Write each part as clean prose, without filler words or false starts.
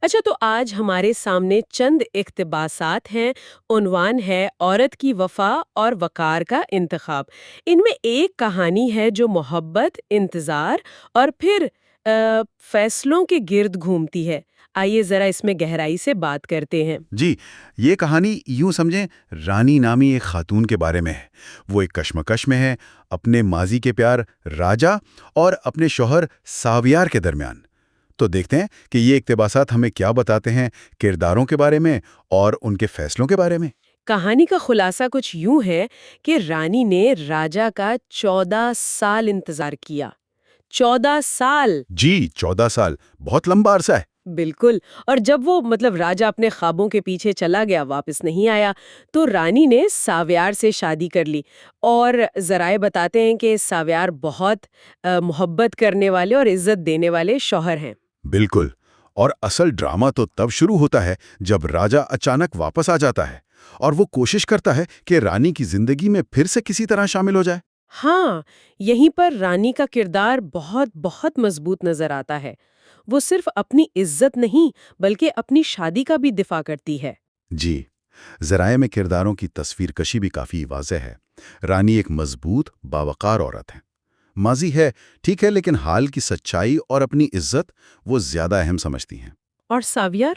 اچھا، تو آج ہمارے سامنے چند اقتباسات ہیں۔ عنوان ہے عورت کی وفا اور وقار کا انتخاب۔ ان میں ایک کہانی ہے جو محبت، انتظار اور پھر فیصلوں کے گرد گھومتی ہے۔ آئیے ذرا اس میں گہرائی سے بات کرتے ہیں۔ جی، یہ کہانی یوں سمجھیں رانی نامی ایک خاتون کے بارے میں ہے۔ وہ ایک کشمکش میں ہے، اپنے ماضی کے پیار راجا اور اپنے شوہر ساویار کے درمیان۔ تو دیکھتے ہیں کہ یہ اقتباسات ہمیں کیا بتاتے ہیں کرداروں کے بارے میں اور ان کے فیصلوں کے بارے میں۔ کہانی کا خلاصہ کچھ یوں ہے کہ رانی نے راجا کا 14 سال انتظار کیا۔ 14 سال! جی، 14 سال بہت لمبا عرصہ ہے۔ بالکل۔ اور جب وہ راجا اپنے خوابوں کے پیچھے چلا گیا، واپس نہیں آیا، تو رانی نے ساویار سے شادی کر لی۔ اور ذرائع بتاتے ہیں کہ ساویار بہت محبت کرنے والے اور عزت دینے والے شوہر ہیں۔ بالکل، اور اصل ڈرامہ تو تب شروع ہوتا ہے جب راجا اچانک واپس آ جاتا ہے اور وہ کوشش کرتا ہے کہ رانی کی زندگی میں پھر سے کسی طرح شامل ہو جائے۔ ہاں، یہیں پر رانی کا کردار بہت بہت مضبوط نظر آتا ہے۔ وہ صرف اپنی عزت نہیں بلکہ اپنی شادی کا بھی دفاع کرتی ہے۔ جی، ذرائع میں کرداروں کی تصویر کشی بھی کافی واضح ہے۔ رانی ایک مضبوط، باوقار عورت ہے۔ ماضی ہے، ٹھیک ہے، لیکن حال کی سچائی اور اپنی عزت وہ زیادہ اہم سمجھتی ہیں۔ اور ساویار،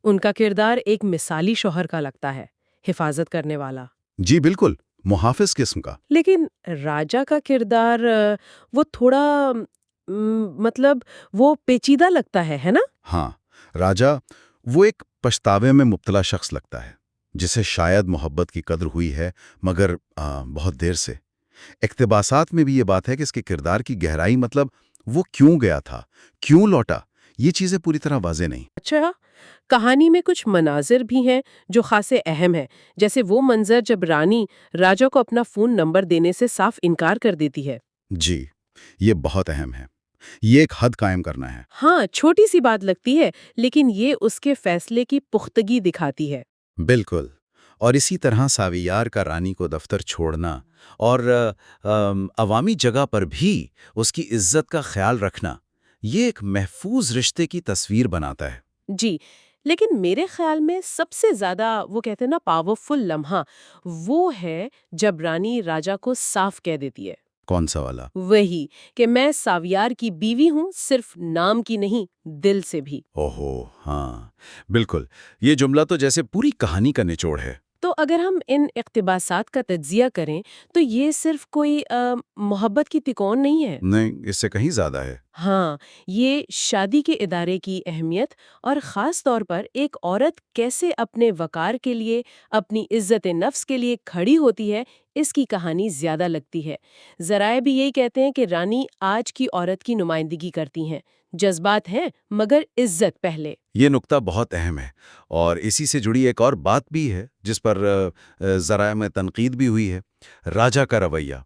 ان کا کردار ایک مثالی شوہر کا لگتا ہے، حفاظت کرنے والا۔ جی بالکل، محافظ قسم کا۔ لیکن راجا کا کردار وہ تھوڑا مطلب وہ پیچیدہ لگتا ہے نا؟ ہاں، راجا وہ ایک پچھتاوے میں مبتلا شخص لگتا ہے، جسے شاید محبت کی قدر ہوئی ہے مگر بہت دیر سے۔ اقتباسات میں بھی یہ بات ہے کہ اس کے کردار کی گہرائی، مطلب وہ کیوں گیا تھا، کیوں لوٹا، یہ چیزیں پوری طرح واضح نہیں۔ اچھا، کہانی میں کچھ مناظر بھی ہیں جو خاصے اہم ہیں، جیسے وہ منظر جب رانی راجا کو اپنا فون نمبر دینے سے صاف انکار کر دیتی ہے۔ جی، یہ بہت اہم ہے۔ یہ ایک حد قائم کرنا ہے۔ ہاں، چھوٹی سی بات لگتی ہے لیکن یہ اس کے فیصلے کی پختگی دکھاتی ہے۔ بالکل، اور اسی طرح ساویار کا رانی کو دفتر چھوڑنا اور عوامی جگہ پر بھی اس کی عزت کا خیال رکھنا، یہ ایک محفوظ رشتے کی تصویر بناتا ہے۔ جی، لیکن میرے خیال میں سب سے زیادہ وہ کہتے ہیں نا پاورفل لمحہ وہ ہے جب رانی راجا کو صاف کہہ دیتی ہے۔ کون سا والا؟ وہی کہ میں ساویار کی بیوی ہوں، صرف نام کی نہیں، دل سے بھی۔ اوہو، ہاں، بالکل، یہ جملہ تو جیسے پوری کہانی کا نچوڑ ہے۔ تو اگر ہم ان اقتباسات کا تجزیہ کریں تو یہ صرف کوئی محبت کی تکون نہیں ہے۔ نہیں، اس سے کہیں زیادہ ہے۔ ہاں، یہ شادی کے ادارے کی اہمیت اور خاص طور پر ایک عورت کیسے اپنے وقار کے لیے، اپنی عزت نفس کے لیے کھڑی ہوتی ہے، اس کی کہانی زیادہ لگتی ہے۔ ذرائع بھی یہی کہتے ہیں کہ رانی آج کی عورت کی نمائندگی کرتی ہیں، جذبات ہیں مگر عزت پہلے۔ یہ نکتہ بہت اہم ہے، اور اسی سے جڑی ایک اور بات بھی ہے جس پر ذرائع میں تنقید بھی ہوئی ہے، راجا کا رویہ،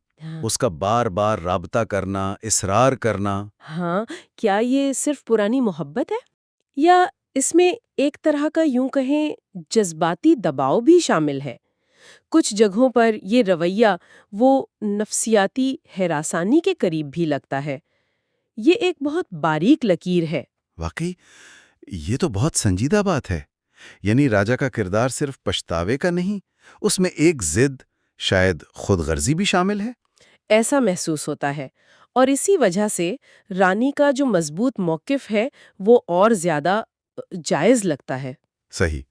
اس کا بار بار رابطہ کرنا، اصرار کرنا۔ ہاں، کیا یہ صرف پرانی محبت ہے یا اس میں ایک طرح کا یوں کہیں جذباتی دباؤ بھی شامل ہے؟ کچھ جگہوں پر یہ رویہ وہ نفسیاتی ہراسانی کے قریب بھی لگتا ہے۔ یہ ایک بہت باریک لکیر ہے۔ واقعی یہ تو بہت سنجیدہ بات ہے، یعنی راجا کا کردار صرف پچھتاوے کا نہیں، اس میں ایک ضد، شاید خود غرضی بھی شامل ہے۔ ایسا محسوس ہوتا ہے، اور اسی وجہ سے رانی کا جو مضبوط موقف ہے وہ اور زیادہ جائز لگتا ہے۔ صحیح،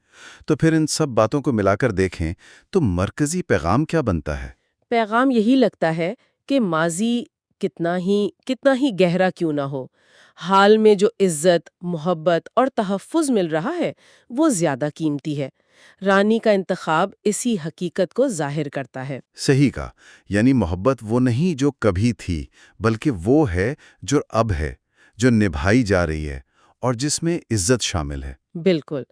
تو پھر ان سب باتوں کو ملا کر دیکھیں تو مرکزی پیغام کیا بنتا ہے؟ پیغام یہی لگتا ہے کہ ماضی کتنا ہی گہرا کیوں نہ ہو، حال میں جو عزت، محبت اور تحفظ مل رہا ہے وہ زیادہ قیمتی ہے۔ رانی کا انتخاب اسی حقیقت کو ظاہر کرتا ہے۔ صحیح کہا، یعنی محبت وہ نہیں جو کبھی تھی، بلکہ وہ ہے جو اب ہے، جو نبھائی جا رہی ہے اور جس میں عزت شامل ہے۔ بالکل،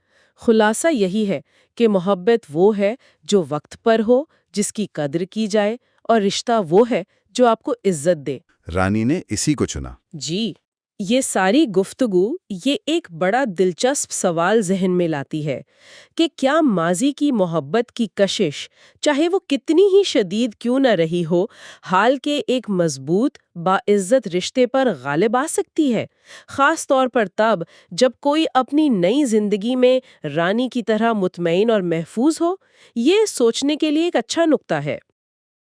خلاصہ یہی ہے کہ محبت وہ ہے جو وقت پر ہو، جس کی قدر کی جائے، اور رشتہ وہ ہے جو آپ کو عزت دے۔ رانی نے اسی کو چنا۔ جی۔ یہ ساری گفتگو یہ ایک بڑا دلچسپ سوال ذہن میں لاتی ہے کہ کیا ماضی کی محبت کی کشش، چاہے وہ کتنی ہی شدید کیوں نہ رہی ہو، حال کے ایک مضبوط باعزت رشتے پر غالب آ سکتی ہے، خاص طور پر تب جب کوئی اپنی نئی زندگی میں رانی کی طرح مطمئن اور محفوظ ہو؟ یہ سوچنے کے لیے ایک اچھا نقطہ ہے۔